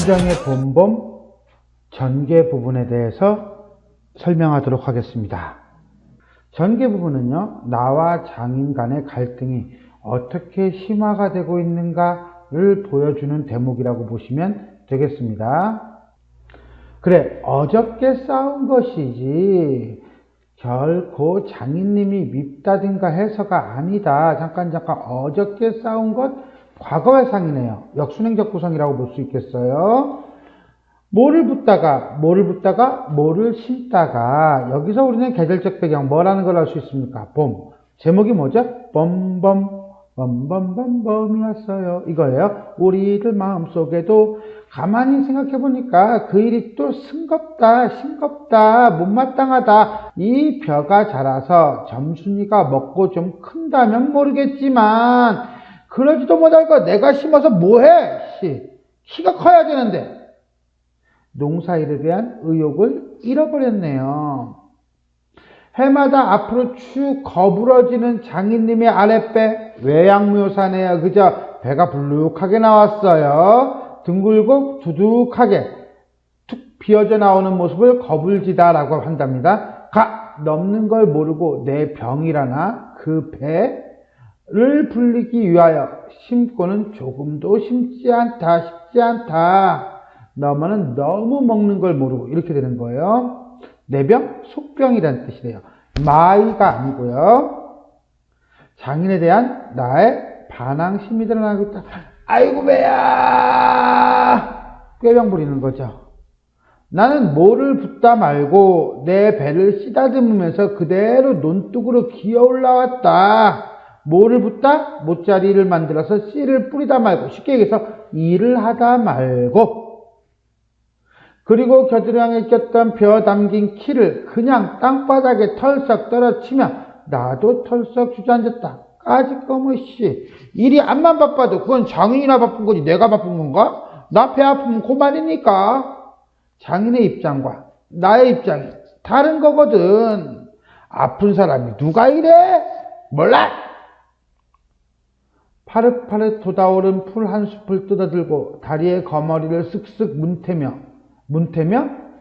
심정의 본범 전개 부분에 대해서 설명하도록 하겠습니다. 전개 부분은요, 나와 장인 간의 갈등이 어떻게 심화가 되고 있는가를 보여주는 대목이라고 보시면 되겠습니다. 그래, 어저께 싸운 것이지 결코 장인님이 밉다든가 해서가 아니다. 잠깐 어저께 싸운 것 과거회상이네요. 역순행적 구성이라고 볼 수 있겠어요. 뭐를 붙다가 뭐를 심다가, 여기서 우리는 계절적 배경 뭐라는 걸 알 수 있습니까? 봄. 제목이 뭐죠? 범범범이 왔어요. 이거예요. 우리들 마음속에도 가만히 생각해보니까 그 일이 또 싱겁다, 못마땅하다. 이 벼가 자라서 점순이가 먹고 좀 큰다면 모르겠지만 그러지도 못하고 내가 심어서 뭐해? 키가 커야 되는데. 농사일에 대한 의욕을 잃어버렸네요. 해마다 앞으로 축 거부러지는 장인님의 아랫배, 외양묘사네요. 그저 배가 불룩하게 나왔어요. 둥글고 두둑하게 툭 비어져 나오는 모습을 거불지다라고 한답니다. 넘는 걸 모르고 내 병이라나 그 배를 불리기 위하여 심고는 조금도 쉽지 않다. 넘어는 너무 먹는 걸 모르고, 이렇게 되는 거예요. 내병, 속병이라는 뜻이래요. 마이가 아니고요. 장인에 대한 나의 반항심이 드러나고 있다. 아이고 배야! 꾀병 부리는 거죠. 나는 뭐를 붓다 말고 내 배를 쓰다듬으면서 그대로 논둑으로 기어 올라왔다. 뭐를 붓다? 모짜리를 만들어서 씨를 뿌리다 말고, 쉽게 얘기해서 일을 하다 말고, 그리고 겨드랑이에 꼈던 벼 담긴 키를 그냥 땅바닥에 털썩 떨어치며 나도 털썩 주저앉았다. 까짓거머씨, 일이 암만 바빠도 그건 장인이나 바쁜 거지 내가 바쁜 건가? 나 배 아프면 그만이니까. 장인의 입장과 나의 입장이 다른 거거든. 아픈 사람이 누가 이래? 몰라. 파릇파릇 돋아오른 풀 한 숲을 뜯어들고 다리에 거머리를 쓱쓱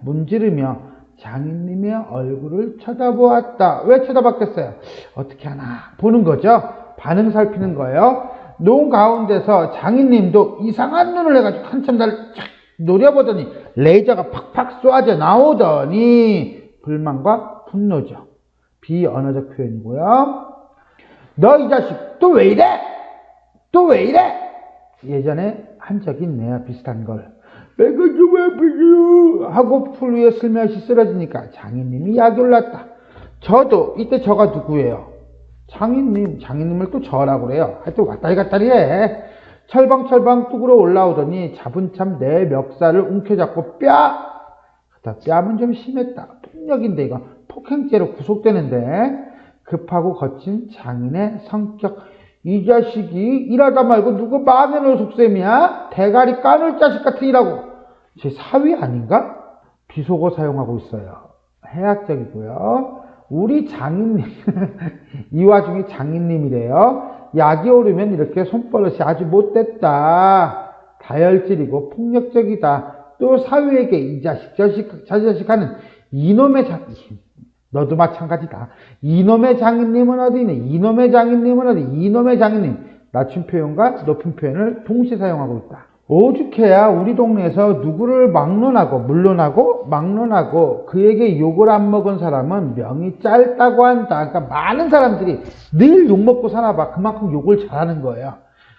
문지르며 장인님의 얼굴을 쳐다보았다. 왜 쳐다봤겠어요? 어떻게 하나 보는 거죠. 반응 살피는 거예요. 농 가운데서 장인님도 이상한 눈을 해가지고 한참 나를 쫙 노려보더니 레이저가 팍팍 쏘아져 나오더니 불만과 분노죠. 비언어적 표현이고요. 너 이 자식 또 왜 이래? 예전에 한 적이 있네요. 비슷한 걸. 배가 좀 아프죠 하고 풀 위에 슬며시 쓰러지니까 장인님이 약이 올랐다. 저도 이때 저가 누구예요? 장인님을 또 저라고 그래요. 하여튼 왔다리 갔다리 해. 철방철방 뚝으로 올라오더니 자분참 내 멱살을 움켜잡고 뺨은 좀 심했다. 폭력인데 이거 폭행죄로 구속되는데. 급하고 거친 장인의 성격. 이 자식이 일하다 말고 누구 마음에 속셈이야? 대가리 까눌 자식 같은 이라고. 제 사위 아닌가? 비속어 사용하고 있어요. 해학적이고요. 우리 장인님 이 와중에 장인님이래요. 약이 오르면 이렇게 손버릇이 아주 못됐다. 다혈질이고 폭력적이다. 또 사위에게 이 자식 저 자식 하는 이놈의 장인. 너도 마찬가지다. 이놈의 장인님은 어디 있니? 이놈의 장인님. 낮춤 표현과 높은 표현을 동시에 사용하고 있다. 오죽해야 우리 동네에서 누구를 막론하고 그에게 욕을 안 먹은 사람은 명이 짧다고 한다. 그러니까 많은 사람들이 늘 욕먹고 사나봐. 그만큼 욕을 잘하는 거예요.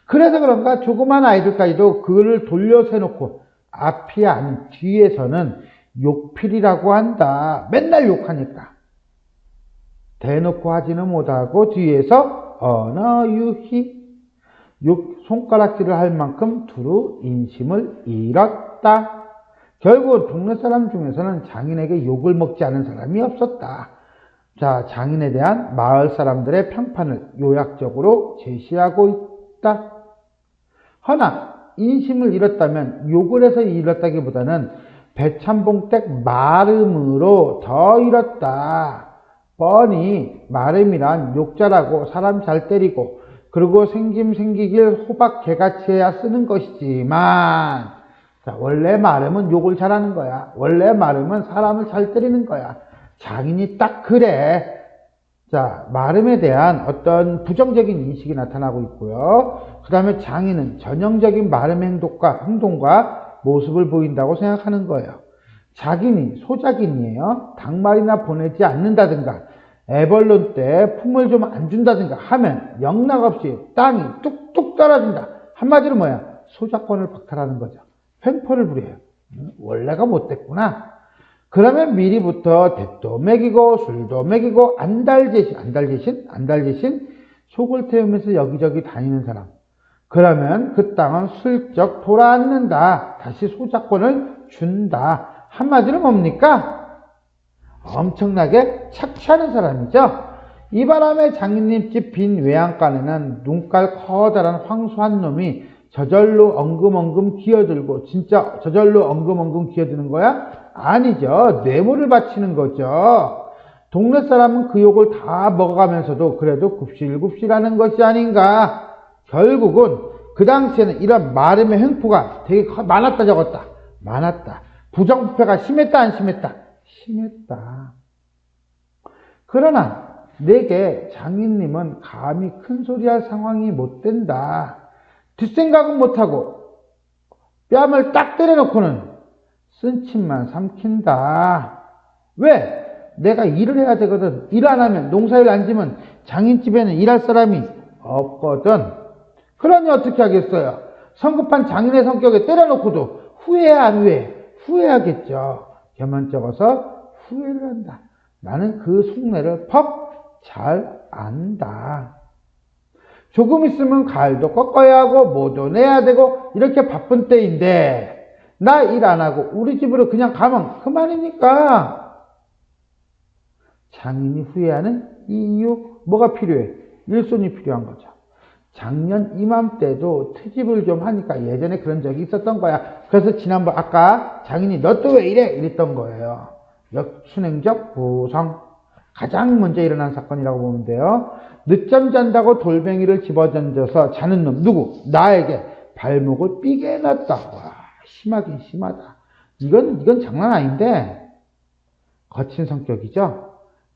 그래서 그런가 조그만 아이들까지도 그를 돌려서 해놓고 앞이 아닌 뒤에서는 욕필이라고 한다. 맨날 욕하니까. 대놓고 하지는 못하고 뒤에서 언어유희, 손가락질을 할 만큼 두루 인심을 잃었다. 결국 동네 사람 중에서는 장인에게 욕을 먹지 않은 사람이 없었다. 자, 장인에 대한 마을 사람들의 평판을 요약적으로 제시하고 있다. 허나 인심을 잃었다면 욕을 해서 잃었다기보다는 배참봉댁 마름으로 더 잃었다. 뻔히 마름이란 욕자라고 사람 잘 때리고 그리고 생김 생기길 호박 개같이 해야 쓰는 것이지만 자, 원래 마름은 욕을 잘하는 거야. 원래 마름은 사람을 잘 때리는 거야. 장인이 딱 그래. 자, 마름에 대한 어떤 부정적인 인식이 나타나고 있고요. 그 다음에 장인은 전형적인 마름 행동과 모습을 보인다고 생각하는 거예요. 자기니 소작인이에요. 닭말이나 보내지 않는다든가 애벌론 때 품을 좀 안 준다든가 하면 영락없이 땅이 뚝뚝 떨어진다. 한마디로 뭐야? 소작권을 박탈하는 거죠. 횡포를 부려요. 원래가 못됐구나. 그러면 미리부터 댁도 먹이고 술도 먹이고 안달대신 속을 태우면서 여기저기 다니는 사람. 그러면 그 땅은 슬쩍 돌아앉는다. 다시 소작권을 준다. 한마디로 뭡니까? 엄청나게 착취하는 사람이죠. 이 바람에 장인님 집 빈 외양간에는 눈깔 커다란 황소한 놈이 저절로 엉금엉금 기어들고, 진짜 저절로 엉금엉금 기어드는 거야? 아니죠. 뇌물을 바치는 거죠. 동네 사람은 그 욕을 다 먹어가면서도 그래도 굽실굽실하는 것이 아닌가. 결국은 그 당시에는 이런 마름의 횡포가 되게 많았다 적었다. 많았다. 부정부패가 심했다 안 심했다? 심했다. 그러나 내게 장인님은 감히 큰소리할 상황이 못 된다. 뒷생각은 못하고 뺨을 딱 때려놓고는 쓴침만 삼킨다. 왜? 내가 일을 해야 되거든. 일 안 하면, 농사일 안 지면 장인집에는 일할 사람이 없거든. 그러니 어떻게 하겠어요? 성급한 장인의 성격에 때려놓고도 후회해 안 후회해? 후회하겠죠. 겸연쩍어서 후회를 한다. 나는 그 속내를 퍽 잘 안다. 조금 있으면 가을도 꺾어야 하고 뭐도 내야 되고 이렇게 바쁜 때인데 나 일 안 하고 우리 집으로 그냥 가면 그만이니까. 장인이 후회하는 이유 뭐가 필요해? 일손이 필요한 거죠. 작년 이맘때도 트집을 좀 하니까 예전에 그런 적이 있었던 거야. 그래서 지난번 아까 장인이 너 또 왜 이래? 이랬던 거예요. 역순행적 부성. 가장 먼저 일어난 사건이라고 보면 돼요. 늦잠 잔다고 돌멩이를 집어던져서 자는 놈 누구? 나에게 발목을 삐게 해놨다. 와, 심하긴 심하다. 이건 장난 아닌데 거친 성격이죠.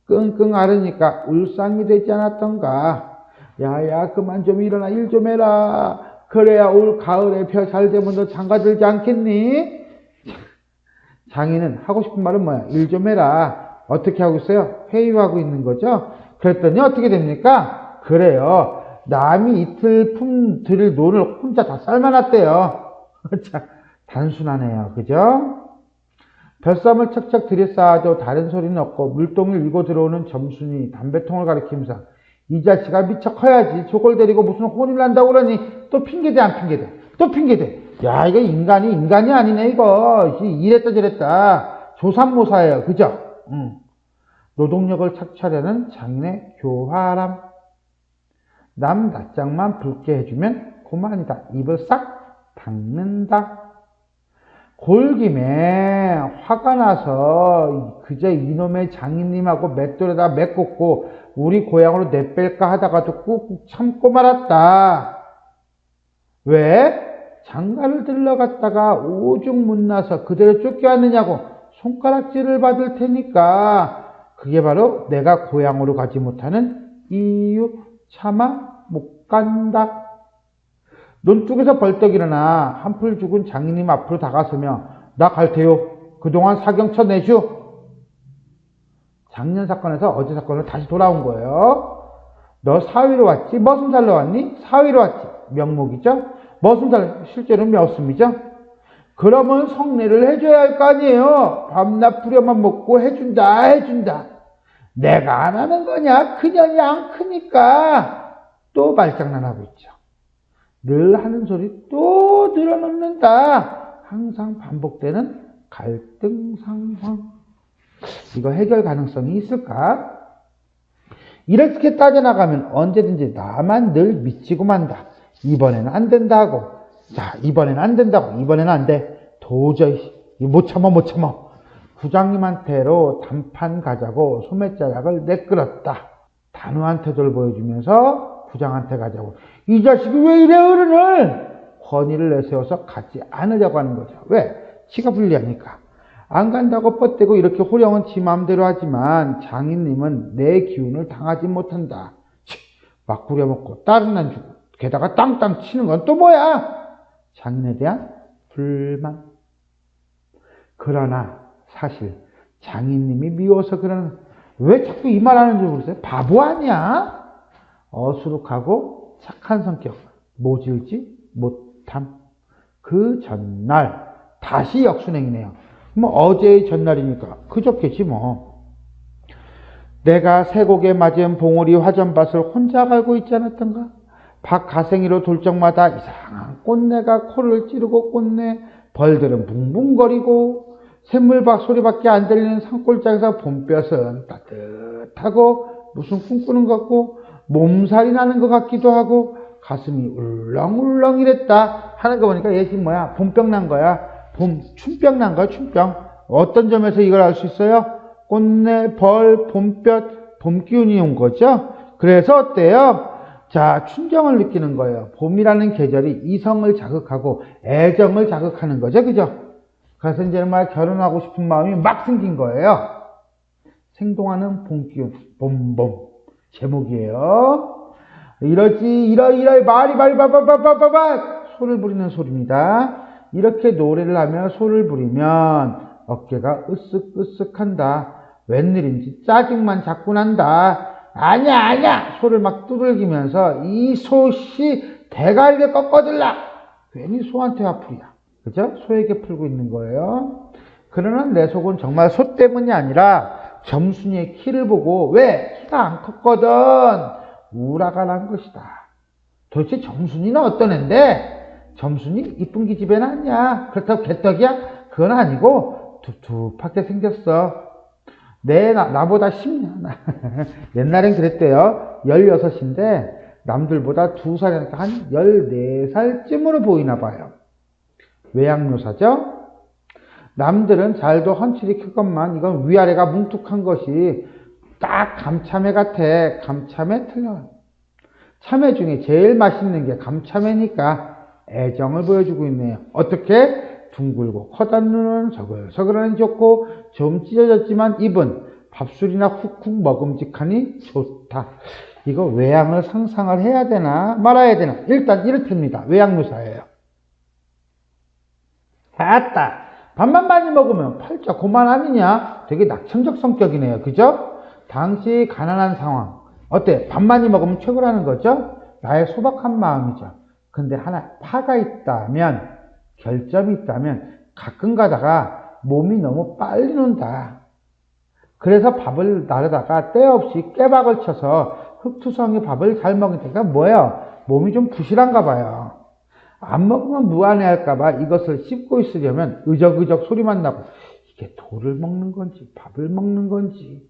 끙끙 앓으니까 울상이 되지 않았던가. 야야 그만 좀 일어나 일 좀 해라. 그래야 올 가을에 벼 잘 되면 너 장가들지 않겠니? 장인은 하고 싶은 말은 뭐야? 일 좀 해라. 어떻게 하고 있어요? 회유하고 있는 거죠. 그랬더니 어떻게 됩니까? 그래요. 남이 이틀 품들일 논을 혼자 다 삶아놨대요. 참 단순하네요. 그죠? 벼쌈을 척척 들이쌓아도 다른 소리는 없고 물동을 일고 들어오는 점순이 담배통을 가리키면서 이 자식아 미쳐 커야지. 저걸 데리고 무슨 혼을 난다고 그러니 또 핑계대 안 핑계대. 또 핑계대. 야 이거 인간이 아니네 이거. 이랬다 저랬다. 조삼모사예요. 그죠? 노동력을 착취하려는 장인의 교활함. 남 낯장만 붉게 해주면 그만이다. 입을 싹 닦는다. 골김에 화가 나서 그저 이놈의 장인님하고 맷돌에다 메꽂고 우리 고향으로 내뺄까 하다가도 꾹꾹 참고 말았다. 왜? 장가를 들러갔다가 오죽 못나서 그대로 쫓겨왔느냐고 손가락질을 받을 테니까. 그게 바로 내가 고향으로 가지 못하는 이유. 차마 못 간다. 논둑에서 벌떡 일어나 한풀 죽은 장인님 앞으로 다가서며 나 갈테요. 그동안 사경쳐 내슈. 작년 사건에서 어제 사건으로 다시 돌아온 거예요. 너 사위로 왔지? 무슨 살로 왔니? 사위로 왔지. 명목이죠. 무슨 살? 실제로는 몇숨이죠. 그러면 성례를 해줘야 할 거 아니에요. 밤낮 부려만 먹고 해준다. 내가 안 하는 거냐? 그년이 안 크니까. 또 말장난하고 있죠. 늘 하는 소리 또 늘어놓는다. 항상 반복되는 갈등 상황. 이거 해결 가능성이 있을까? 이렇게 따져나가면 언제든지 나만 늘 미치고 만다. 이번에는 안 된다고. 자, 이번에는 안 된다고. 이번에는 안 돼. 도저히 못 참아. 부장님한테로 단판 가자고 소매자락을 내끌었다. 단호한 태도를 보여주면서 부장한테 가자고. 이 자식이 왜 이래 어른을? 허니를 내세워서 가지 않으려고 하는 거죠. 왜? 지가 불리하니까. 안 간다고 뻗대고 이렇게 호령은 지 마음대로 하지만 장인님은 내 기운을 당하지 못한다. 막 부려먹고 딸은 안 주고 게다가 땅땅 치는 건 또 뭐야? 장인에 대한 불만. 그러나 사실 장인님이 미워서 그러는, 왜 자꾸 이 말 하는지 모르겠어요? 바보 아니야? 어수룩하고 착한 성격, 모질지 못함. 그 전날 다시 역순행이네요. 뭐 어제의 전날이니까 그저께지 뭐. 내가 쇠곡에 맞은 봉오리 화전밭을 혼자 갈고 있지 않았던가? 밭 가생이로 돌 적마다 이상한 꽃내가 코를 찌르고 꽃내, 벌들은 붕붕거리고, 샘물박 소리밖에 안 들리는 산골짜기에서 봄볕은 따뜻하고 무슨 꿈꾸는 것 같고 몸살이 나는 것 같기도 하고 가슴이 울렁울렁 이랬다 하는 거 보니까 얘 지금 뭐야? 봄병 난 거야. 춘병 난 거야, 춘병. 어떤 점에서 이걸 알 수 있어요? 꽃내, 벌, 봄볕, 봄 기운이 온 거죠. 그래서 어때요? 자, 춘정을 느끼는 거예요. 봄이라는 계절이 이성을 자극하고 애정을 자극하는 거죠. 그죠? 그래서 이제 막 결혼하고 싶은 마음이 막 생긴 거예요. 생동하는 봄 기운, 봄봄. 제목이에요. 이러이 말이 소를 부리는 소리입니다. 이렇게 노래를 하며 소를 부리면 어깨가 으쓱으쓱한다. 웬일인지 짜증만 자꾸 난다. 아니야 소를 막 두들기면서 이 소씨 대가리를 꺾어들라. 괜히 소한테 화풀이야. 그죠? 소에게 풀고 있는 거예요. 그러나 내 속은 정말 소 때문이 아니라 점순이의 키를 보고, 왜? 키가 안 컸거든. 우라가 난 것이다. 도대체 점순이는 어떤 앤데? 점순이 이쁜 기집애는 아니야. 그렇다고 개떡이야? 그건 아니고 툭툭하게 생겼어. 나보다 10년 옛날엔 그랬대요. 16인데 남들보다 2살이니까 한 14살쯤으로 보이나 봐요. 외양묘사죠. 남들은 잘도 헌칠이 크건만 이건 위아래가 뭉툭한 것이 딱 감참회 같아. 감참회 틀려. 참외 중에 제일 맛있는 게 감참회니까 애정을 보여주고 있네요. 어떻게? 둥글고 커다란 눈은 서글서글하니 좋고 좀 찢어졌지만 입은 밥술이나 훅훅 먹음직하니 좋다. 이거 외양을 상상을 해야 되나 말아야 되나? 일단 이렇답니다. 외양묘사예요. 아따, 밥만 많이 먹으면 팔자 고만 아니냐? 되게 낙천적 성격이네요. 그죠? 당시 가난한 상황. 어때? 밥 많이 먹으면 최고라는 거죠? 나의 소박한 마음이죠. 근데 하나 파가 있다면, 결점이 있다면 가끔 가다가 몸이 너무 빨리 논다. 그래서 밥을 나르다가 때 없이 깨박을 쳐서 흑투성이 밥을 잘 먹으니까 뭐예요? 몸이 좀 부실한가 봐요. 안 먹으면 무안해할까봐 이것을 씹고 있으려면 의적의적 소리만 나고, 이게 돌을 먹는 건지 밥을 먹는 건지.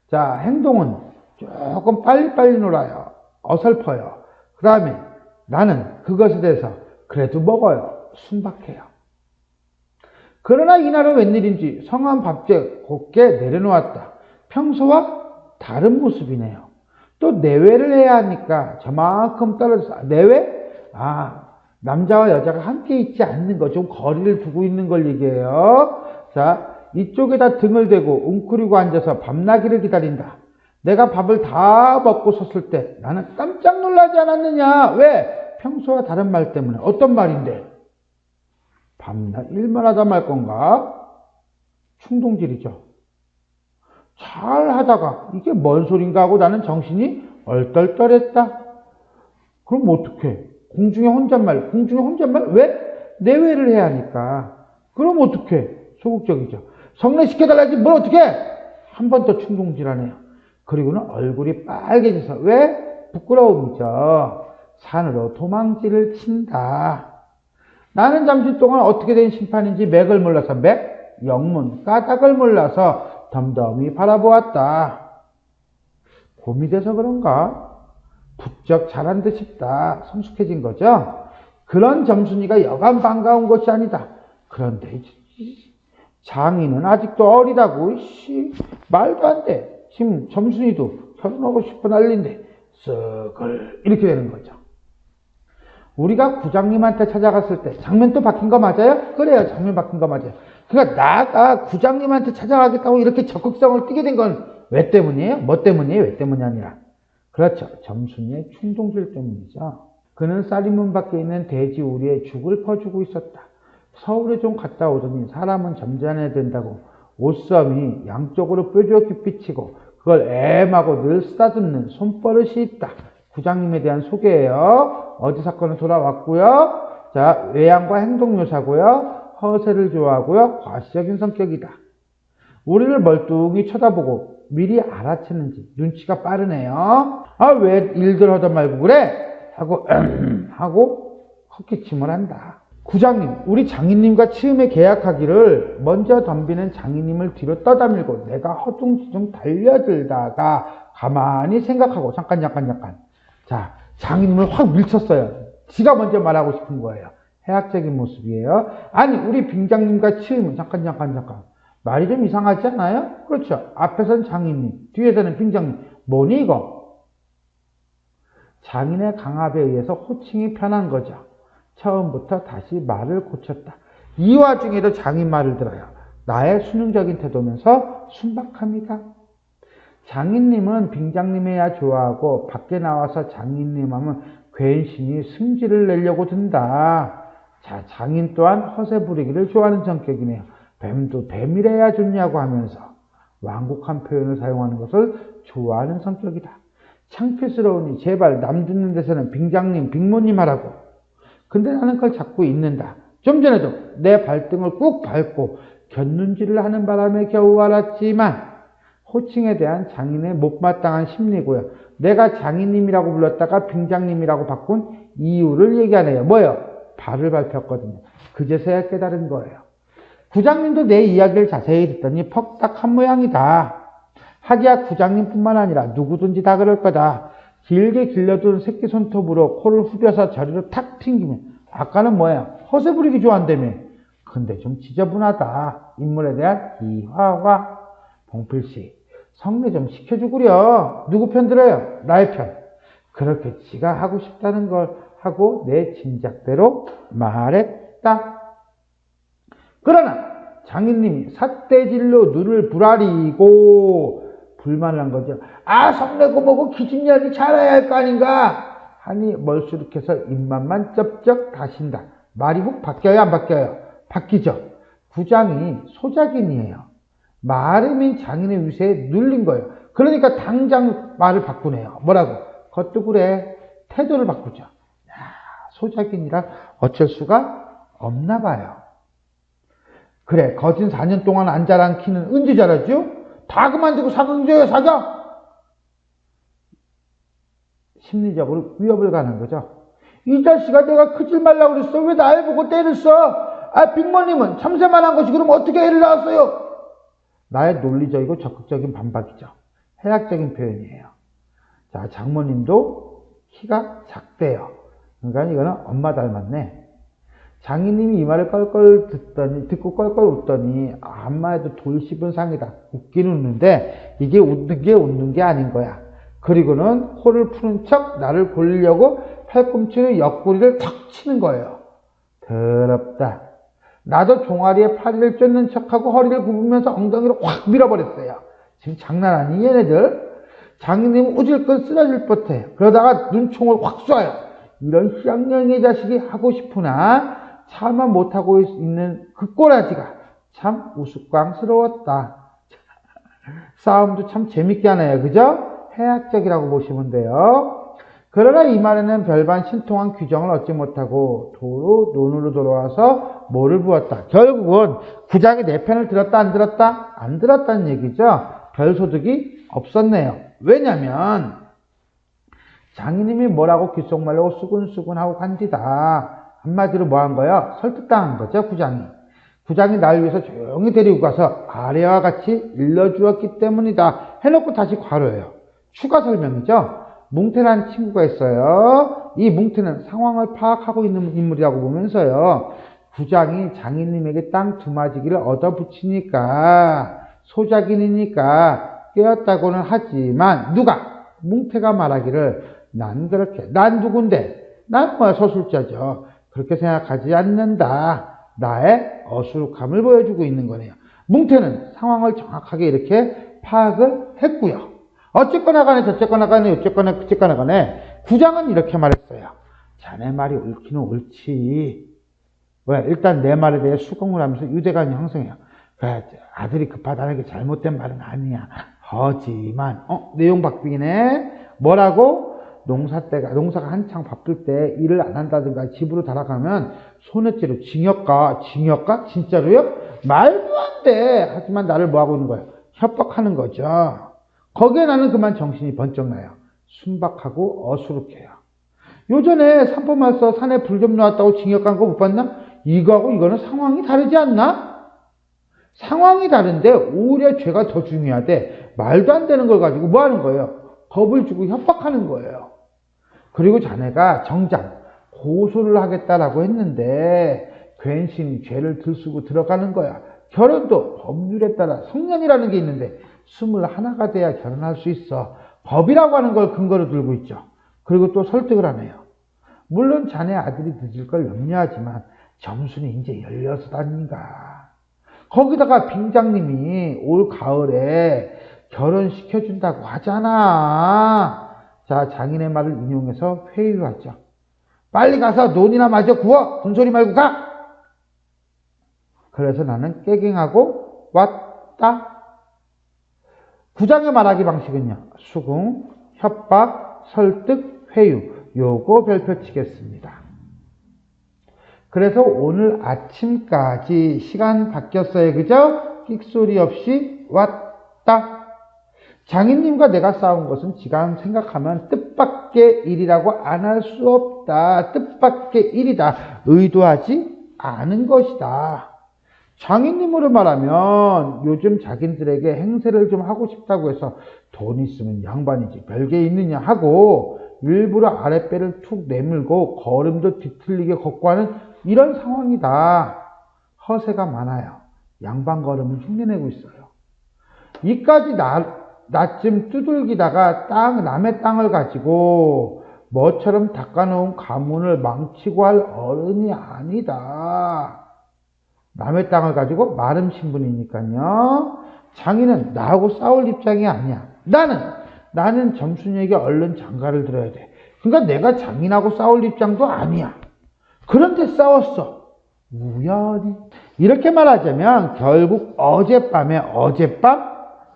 자, 행동은 조금 빨리빨리 놀아요. 어설퍼요. 그 다음에 나는 그것에 대해서 그래도 먹어요. 순박해요. 그러나 이날은 웬일인지 성한 밥재 곱게 내려놓았다. 평소와 다른 모습이네요. 또 내외를 해야 하니까 저만큼 떨어져서, 내외? 남자와 여자가 함께 있지 않는 거, 좀 거리를 두고 있는 걸 얘기해요. 자, 이쪽에다 등을 대고 웅크리고 앉아서 밤나기를 기다린다. 내가 밥을 다 먹고 섰을 때 나는 깜짝 놀라지 않았느냐? 왜? 평소와 다른 말 때문에. 어떤 말인데? 밤낮 일만 하다 말 건가? 충동질이죠. 잘 하다가 이게 뭔 소린가 하고 나는 정신이 얼떨떨했다. 그럼 어떡해? 공중에 혼잣말. 왜? 내외를 해야 하니까. 그럼 어떡해? 소극적이죠. 성례시켜달라지 뭘 어떡해? 한 번 더 충동질하네요. 그리고는 얼굴이 빨개져서, 왜? 부끄러움이죠. 산으로 도망질을 친다. 나는 잠시 동안 어떻게 된 심판인지 맥을 몰라서, 영문, 까닭을 몰라서 덤덤히 바라보았다. 곰이 돼서 그런가? 부쩍 잘한 듯 싶다. 성숙해진 거죠? 그런 점순이가 여간 반가운 것이 아니다. 그런데 장인은 아직도 어리다고. 말도 안 돼. 지금 점순이도 결혼하고 싶어 난리인데 쓱을 이렇게 되는 거죠. 우리가 구장님한테 찾아갔을 때 장면 또 바뀐 거 맞아요? 그래요. 장면 바뀐 거 맞아요. 그러니까 나가 구장님한테 찾아가겠다고 이렇게 적극성을 띠게 된 건 왜 때문이에요? 뭐 때문이에요? 왜 때문이 아니라. 그렇죠. 점순이의 충동질 때문이죠. 그는 쌀이문 밖에 있는 돼지 우리에 죽을 퍼주고 있었다. 서울에 좀 갔다 오더니 사람은 점잖아야 된다고 옷섬이 양쪽으로 뾰족히 삐치고 그걸 애마고 늘 쓰다듬는 손버릇이 있다. 구장님에 대한 소개예요. 어제 사건은 돌아왔고요. 자, 외양과 행동 묘사고요. 허세를 좋아하고요. 과시적인 성격이다. 우리를 멀뚱히 쳐다보고 미리 알아채는지 눈치가 빠르네요. 아, 왜 일들 하다 말고 그래? 하고 헛기침을 한다. 구장님, 우리 장인님과 처음에 계약하기를 먼저 덤비는 장인님을 뒤로 떠다밀고 내가 허둥지둥 달려들다가 가만히 생각하고 잠깐. 자, 장인님을 확 밀쳤어요. 지가 먼저 말하고 싶은 거예요. 해학적인 모습이에요. 아니, 우리 빙장님과 처음은 잠깐. 말이 좀 이상하지 않아요? 그렇죠. 앞에서는 장인님, 뒤에서는 빙장님. 뭐니 이거? 장인의 강압에 의해서 호칭이 편한 거죠. 처음부터 다시 말을 고쳤다. 이 와중에도 장인 말을 들어요. 나의 수능적인 태도면서 순박합니다. 장인님은 빙장님에야 좋아하고 밖에 나와서 장인님 하면 괜시니 승질을 내려고 든다. 자, 장인 또한 허세 부리기를 좋아하는 성격이네요. 뱀도 뱀이래야 좋냐고 하면서 완곡한 표현을 사용하는 것을 좋아하는 성격이다. 창피스러우니 제발 남 듣는 데서는 빙장님, 빙모님 하라고. 근데 나는 그걸 자꾸 잊는다. 좀 전에도 내 발등을 꾹 밟고 곁눈질을 하는 바람에 겨우 알았지만 호칭에 대한 장인의 못마땅한 심리고요. 내가 장인님이라고 불렀다가 빙장님이라고 바꾼 이유를 얘기하네요. 뭐요? 발을 밟혔거든요. 그제서야 깨달은 거예요. 구장님도 내 이야기를 자세히 듣더니 퍽딱한 모양이다. 하기야 구장님뿐만 아니라 누구든지 다 그럴 거다. 길게 길러둔 새끼 손톱으로 코를 후벼서 저리로 탁 튕기면 아까는 뭐야? 허세 부리기 좋아한다며. 근데 좀 지저분하다. 인물에 대한 이화화. 봉필씨, 성례 좀 시켜주구려. 누구 편 들어요? 나의 편. 그렇게 지가 하고 싶다는 걸 하고 내 짐작대로 말했다. 그러나 장인님이 삿대질로 눈을 부라리고 불만을 한 거죠. 아, 성내고 뭐고 기집년이 잘해야 할 거 아닌가 하니 멀수룩해서 입맛만 쩍쩍 다신다. 말이 훅 바뀌어요, 안 바뀌어요? 바뀌죠. 구장이 소작인이에요. 말에 민 장인의 위세에 눌린 거예요. 그러니까 당장 말을 바꾸네요. 뭐라고? 그것도 그래. 태도를 바꾸죠. 야, 소작인이라 어쩔 수가 없나 봐요. 그래, 거진 4년 동안 안 자란 키는 언제 자라죠? 다 그만두고 사귀어요, 사겨? 심리적으로 위협을 가는 거죠. 이 자식아, 내가 크질 말라고 그랬어. 왜 날 보고 때렸어? 아, 빅머님은 참새만 한 것이 그럼 어떻게 애를 낳았어요? 나의 논리적이고 적극적인 반박이죠. 해학적인 표현이에요. 자, 장모님도 키가 작대요. 그러니까 이거는 엄마 닮았네. 장인님이 이 말을 듣고 껄껄 웃더니 암마에도 돌 씹은 상이다. 웃기는 웃는데 이게 웃는 게 아닌 거야. 그리고는 코를 푸는 척 나를 골려고 팔꿈치로 옆구리를 턱 치는 거예요. 더럽다. 나도 종아리에 파리를 쫓는 척하고 허리를 굽으면서 엉덩이로 확 밀어버렸어요. 지금 장난 아니 얘네들? 장인님은 우질끈 쓰러질 뻔해. 그러다가 눈총을 확 쏴요. 이런 희양령의 자식이 하고 싶으나 차마 못하고 있는 그 꼬라지가 참 우스꽝스러웠다. 싸움도 참 재밌게 하네요. 그죠? 해학적이라고 보시면 돼요. 그러나 이 말에는 별반 신통한 규정을 얻지 못하고 도로 논으로 돌아와서 뭐를 부었다. 결국은 구장이 내 편을 들었다 안 들었다? 안 들었다는 얘기죠. 별 소득이 없었네요. 왜냐면 장인님이 뭐라고 귓속말로 수근수근하고 간디다. 한마디로 뭐 한 거야? 설득당한 거죠, 구장이. 구장이 날 위해서 조용히 데리고 가서 아래와 같이 일러주었기 때문이다. 해놓고 다시 괄호예요. 추가 설명이죠. 뭉태라는 친구가 있어요. 이 뭉태는 상황을 파악하고 있는 인물이라고 보면서요. 구장이 장인님에게 땅 두마지기를 얻어붙이니까 소작인이니까 깨었다고는 하지만 누가? 뭉태가 말하기를 난 그렇게 난 누군데 난 뭐야 서술자죠. 그렇게 생각하지 않는다. 나의 어수룩함을 보여주고 있는 거네요. 뭉태는 상황을 정확하게 이렇게 파악을 했고요. 어쨌거나 간에 저쨌거나 간에 어쨌거나 그쨌거나 간에 구장은 이렇게 말했어요. 자네 말이 옳기는 옳지. 왜? 일단 내 말에 대해 수긍을 하면서 유대감이 형성해요. 그래, 아들이 급하다는 게 잘못된 말은 아니야. 하지만 내용 바뀌네. 뭐라고? 농사가 한창 바쁠 때 일을 안 한다든가 집으로 달아가면 손해죄로 징역가? 진짜로요? 말도 안 돼. 하지만 나를 뭐하고 있는 거예요? 협박하는 거죠. 거기에 나는 그만 정신이 번쩍 나요. 순박하고 어수룩해요. 요전에 산포말서 산에 불 좀 나왔다고 징역 간 거 못 봤나? 이거하고 이거는 상황이 다르지 않나? 상황이 다른데 오히려 죄가 더 중요하대. 말도 안 되는 걸 가지고 뭐 하는 거예요? 겁을 주고 협박하는 거예요. 그리고 자네가 정작 고소를 하겠다라고 했는데 괜시니 죄를 들쓰고 들어가는 거야. 결혼도 법률에 따라 성년이라는 게 있는데 21가 돼야 결혼할 수 있어. 법이라고 하는 걸 근거로 들고 있죠. 그리고 또 설득을 하네요. 물론 자네 아들이 늦을 걸 염려하지만 점순이 이제 16아닌가. 거기다가 빙장님이 올 가을에 결혼시켜준다고 하잖아. 자, 장인의 말을 인용해서 회유하죠. 빨리 가서 논이나 마저 구워. 군소리 말고 가. 그래서 나는 깨갱하고 왔다. 구장의 말하기 방식은요. 수긍, 협박, 설득, 회유. 요거 별표 치겠습니다. 그래서 오늘 아침까지 시간 바뀌었어요. 그죠? 끽소리 없이 왔다. 장인님과 내가 싸운 것은 지금 생각하면 뜻밖의 일이라고 안 할 수 없다. 뜻밖의 일이다. 의도하지 않은 것이다. 장인님으로 말하면 요즘 자기들에게 행세를 좀 하고 싶다고 해서 돈 있으면 양반이지 별게 있느냐 하고 일부러 아랫배를 툭 내밀고 걸음도 뒤틀리게 걷고 하는 이런 상황이다. 허세가 많아요. 양반 걸음을 흉내내고 있어요. 이까지 나쯤 두들기다가 남의 땅을 가지고 뭐처럼 닦아놓은 가문을 망치고 할 어른이 아니다. 남의 땅을 가지고 마름 신분이니까요. 장인은 나하고 싸울 입장이 아니야. 나는 점순이에게 얼른 장가를 들어야 돼. 그러니까 내가 장인하고 싸울 입장도 아니야. 그런데 싸웠어. 우연히. 이렇게 말하자면 결국 어젯밤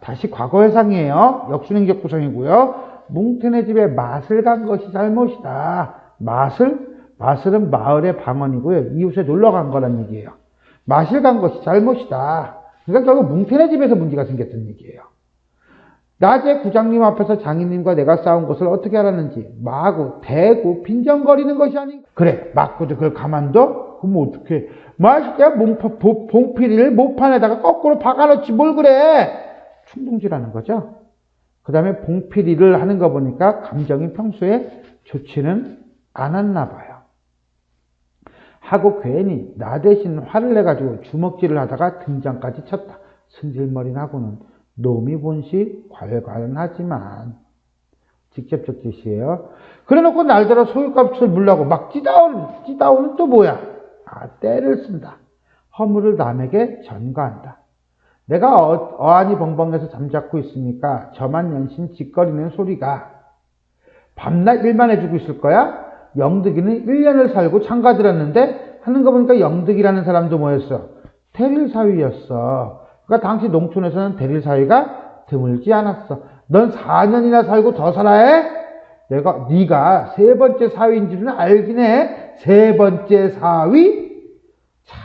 다시 과거 회상이에요. 역순행적 구성이고요. 뭉태네 집에 맛을 간 것이 잘못이다. 맛을은 마을의 방언이고요. 이웃에 놀러 간 거란 얘기예요. 맛을 간 것이 잘못이다. 그러니까 결국 뭉태네 집에서 문제가 생겼던 얘기예요. 낮에 구장님 앞에서 장인님과 내가 싸운 것을 어떻게 알았는지 마구 대고 빈정거리는 것이 아닌가. 그래, 맞고도 그걸 가만둬? 그럼 어떡해. 맛있게 봉피리를 모판에다가 거꾸로 박아놓지 뭘 그래. 충동질하는 거죠. 그 다음에 봉피리를 하는 거 보니까 감정이 평소에 좋지는 않았나 봐요. 하고 괜히 나 대신 화를 내가지고 주먹질을 하다가 등장까지 쳤다. 승질머리 나고는 놈이 본시 괄괄하지만 직접적 뜻이에요. 그래놓고 날더러 소유값을 물라고 막 찌다오는 또 뭐야? 때를 쓴다. 허물을 남에게 전가한다. 내가 어안이 벙벙해서 잠자코 있으니까 저만 연신 짓거리는 소리가 밤낮 일만 해주고 있을 거야? 영득이는 1년을 살고 장가 들었는데 하는 거 보니까 영득이라는 사람도 뭐였어? 대릴사위였어. 그러니까 당시 농촌에서는 대릴사위가 드물지 않았어. 넌 4년이나 살고 더 살아야 해? 네가 세 번째 사위인 줄은 알긴 해. 세 번째 사위? 자,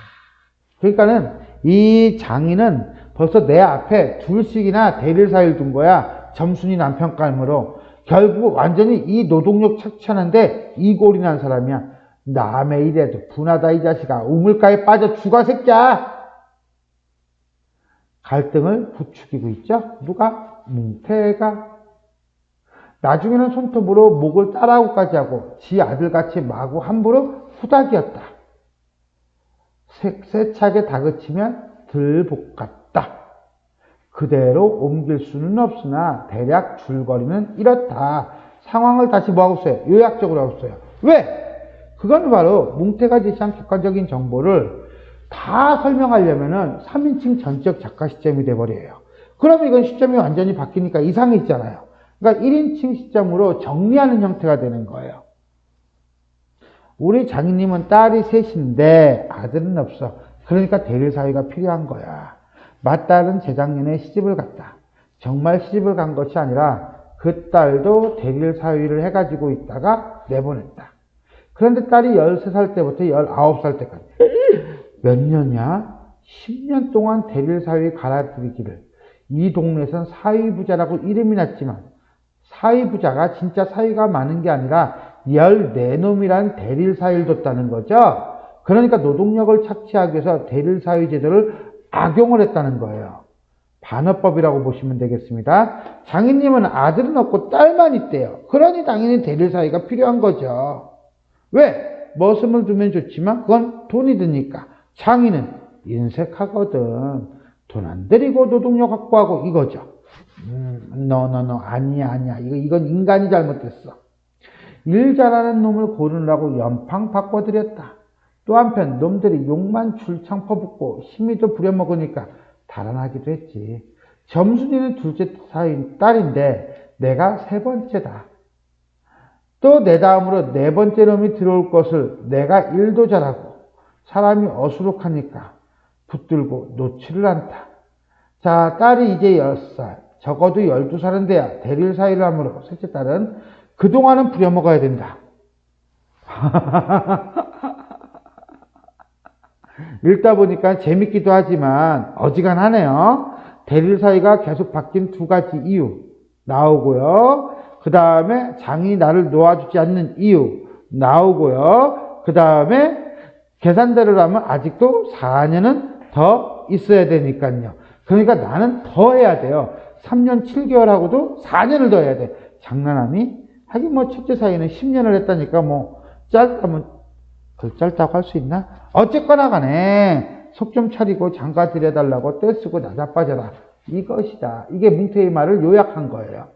그러니까는 이 장인은 벌써 내 앞에 둘씩이나 대릴사위를 둔 거야. 점순이 남편 깔므로. 결국 완전히 이 노동력 착취하는데 이골이 난 사람이야. 남의 일에도 분하다 이 자식아. 우물가에 빠져 죽어 새끼야. 갈등을 부추기고 있죠. 누가? 뭉태가. 나중에는 손톱으로 목을 따라오까지 하고 지 아들같이 마구 함부로 후닥이었다. 세차게 다그치면 들볶았다. 그대로 옮길 수는 없으나 대략 줄거리는 이렇다. 상황을 다시 뭐하고 써요? 요약적으로 하고 써요. 왜? 그건 바로 뭉태가 제시한 객관적인 정보를 다 설명하려면은 3인칭 전적 작가 시점이 돼버려요. 그러면 이건 시점이 완전히 바뀌니까 이상이 있잖아요. 그러니까 1인칭 시점으로 정리하는 형태가 되는 거예요. 우리 장인님은 딸이 셋인데 아들은 없어. 그러니까 대릴 사위가 필요한 거야. 맏딸은 재작년에 시집을 갔다. 정말 시집을 간 것이 아니라 그 딸도 대릴 사위를 해가지고 있다가 내보냈다. 그런데 딸이 13살 때부터 19살 때까지 몇 년이야? 10년 동안 대릴 사위 갈아들이기를. 이 동네에선 사위부자라고 이름이 났지만 사위부자가 진짜 사위가 많은 게 아니라 14놈이란 대릴 사위를 뒀다는 거죠. 그러니까 노동력을 착취하기 위해서 대릴 사위 제도를 악용을 했다는 거예요. 반어법이라고 보시면 되겠습니다. 장인님은 아들은 없고 딸만 있대요. 그러니 당연히 대릴 사위가 필요한 거죠. 왜? 머슴을 두면 좋지만 그건 돈이 드니까. 장인은 인색하거든. 돈 안 들이고 노동력 확보하고 이거죠. 아니야. 이건 인간이 잘못됐어. 일 잘하는 놈을 고르느라고 연팡 바꿔드렸다. 또 한편 놈들이 욕만 줄창 퍼붓고 힘이도 부려먹으니까 달아나기도 했지. 점순이는 둘째 딸인데 내가 세 번째다. 또 내 다음으로 네 번째 놈이 들어올 것을 내가 일도 잘하고 사람이 어수룩하니까 붙들고 놓지를 않다. 자, 딸이 이제 10살, 적어도 12살은 돼야 대릴 사위를 하므로 셋째 딸은 그동안은 부려먹어야 된다. 읽다 보니까 재밌기도 하지만 어지간하네요. 대릴 사위가 계속 바뀐 두 가지 이유 나오고요. 그 다음에 장인이 나를 놓아주지 않는 이유 나오고요. 그 다음에 계산대로 하면 아직도 4년은 더 있어야 되니까요. 그러니까 나는 더 해야 돼요. 3년 7개월하고도 4년을 더 해야 돼. 장난하니? 하긴 뭐 첫째 사위는 10년을 했다니까 뭐 짧다면 그 짧다고 할 수 있나? 어쨌거나 간에 속 좀 차리고 장가 들여달라고 떼쓰고 나자빠져라. 이것이다. 이게 뭉태의 말을 요약한 거예요.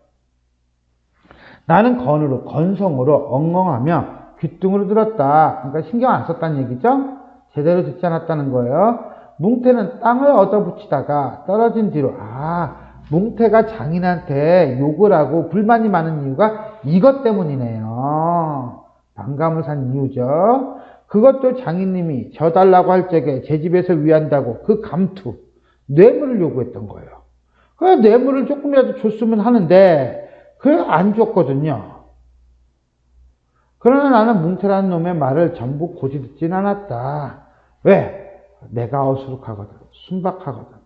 나는 건성으로 엉엉하며 귀뚱으로 들었다. 그러니까 신경 안 썼다는 얘기죠? 제대로 듣지 않았다는 거예요. 뭉태는 땅을 얻어붙이다가 떨어진 뒤로 뭉태가 장인한테 욕을 하고 불만이 많은 이유가 이것 때문이네요. 반감을 산 이유죠. 그것도 장인님이 져달라고 할 적에 제 집에서 위한다고 그 감투, 뇌물을 요구했던 거예요. 그 뇌물을 조금이라도 줬으면 하는데 그걸 안 줬거든요. 그러나 나는 뭉태라는 놈의 말을 전부 고지 듣진 않았다. 왜? 내가 어수룩하거든. 순박하거든.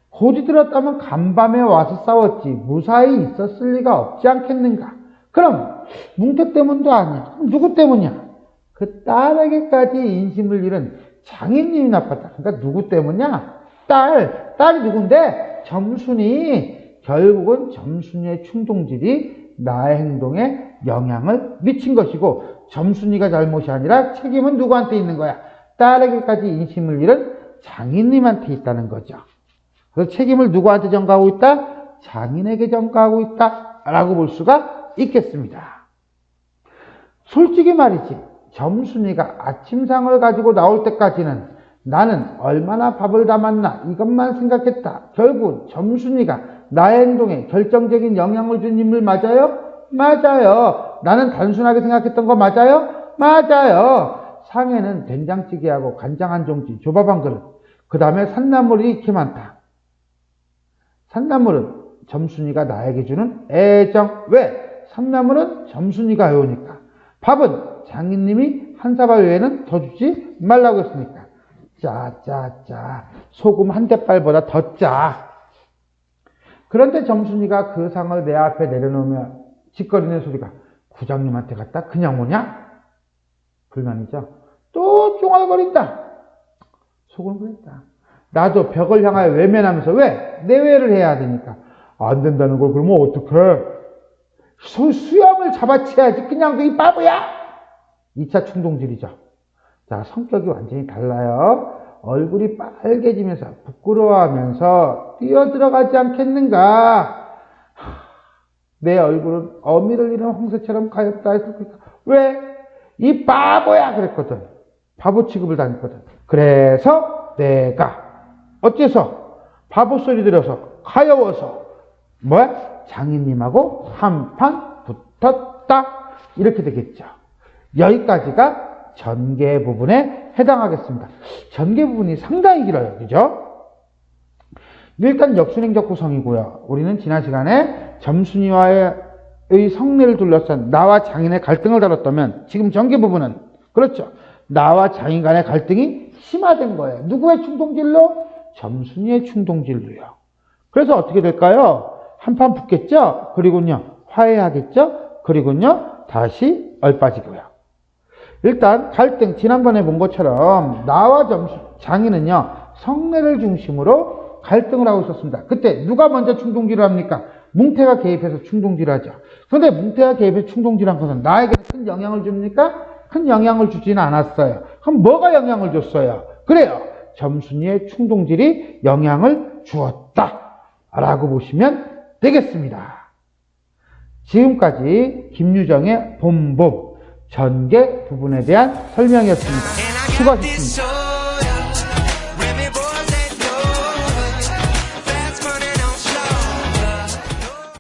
고지 들었다면 간밤에 와서 싸웠지 무사히 있었을 리가 없지 않겠는가. 그럼 뭉태 때문도 아니야. 그럼 누구 때문이야? 그 딸에게까지 인심을 잃은 장인님이 나빴다. 그러니까 누구 때문이야? 딸이 누군데? 점순이. 결국은 점순이의 충동질이 나의 행동에 영향을 미친 것이고 점순이가 잘못이 아니라 책임은 누구한테 있는 거야? 딸에게까지 인심을 잃은 장인님한테 있다는 거죠. 그래서 책임을 누구한테 전가하고 있다? 장인에게 전가하고 있다 라고 볼 수가 있겠습니다. 솔직히 말이지 점순이가 아침상을 가지고 나올 때까지는 나는 얼마나 밥을 담았나 이것만 생각했다. 결국 점순이가 나의 행동에 결정적인 영향을 준 인물 맞아요? 맞아요. 나는 단순하게 생각했던 거 맞아요? 맞아요. 상에는 된장찌개하고 간장 한 종지, 조밥 한 그릇, 그 다음에 산나물이 이렇게 많다. 산나물은 점순이가 나에게 주는 애정. 왜? 산나물은 점순이가 해오니까. 밥은 장인님이 한 사발 외에는 더 주지 말라고 했으니까. 짜. 소금 한 대발보다 더 짜. 그런데 점순이가 그 상을 내 앞에 내려놓으며 짓거리는 소리가 구장님한테 갔다 그냥 오냐? 불만이죠. 또 쫑알거린다. 속은 그랬다. 나도 벽을 향하여 외면하면서 왜? 내외를 해야 되니까. 안 된다는 걸 그러면 어떡해? 수염을 잡아채야지. 그냥 이 바보야! 2차 충동질이죠. 자, 성격이 완전히 달라요. 얼굴이 빨개지면서 부끄러워하면서 뛰어들어가지 않겠는가. 내 얼굴은 어미를 잃은 홍새처럼 가엽다 했을 거니까. 왜? 이 바보야 그랬거든. 바보 취급을 당했거든. 그래서 내가 어째서 바보 소리 들어서 가여워서 뭐야? 장인님하고 한판 붙었다. 이렇게 되겠죠. 여기까지가 전개 부분에 해당하겠습니다. 전개 부분이 상당히 길어요. 그죠? 일단 역순행적 구성이고요. 우리는 지난 시간에 점순이와의 성례를 둘러싼 나와 장인의 갈등을 다뤘다면 지금 전개 부분은 그렇죠. 나와 장인 간의 갈등이 심화된 거예요. 누구의 충동질로? 점순이의 충동질로요. 그래서 어떻게 될까요? 한판 붙겠죠? 그리고요 화해하겠죠? 그리고요 다시 얼빠지고요. 일단 갈등 지난번에 본 것처럼 나와 장인은요 성례를 중심으로 갈등을 하고 있었습니다. 그때 누가 먼저 충동질을 합니까? 뭉태가 개입해서 충동질을 하죠. 그런데 뭉태가 개입해서 충동질한 것은 나에게 큰 영향을 줍니까? 큰 영향을 주지는 않았어요. 그럼 뭐가 영향을 줬어요? 그래요. 점순이의 충동질이 영향을 주었다 라고 보시면 되겠습니다. 지금까지 김유정의 봄봄 전개 부분에 대한 설명이었습니다. 수고하셨습니다.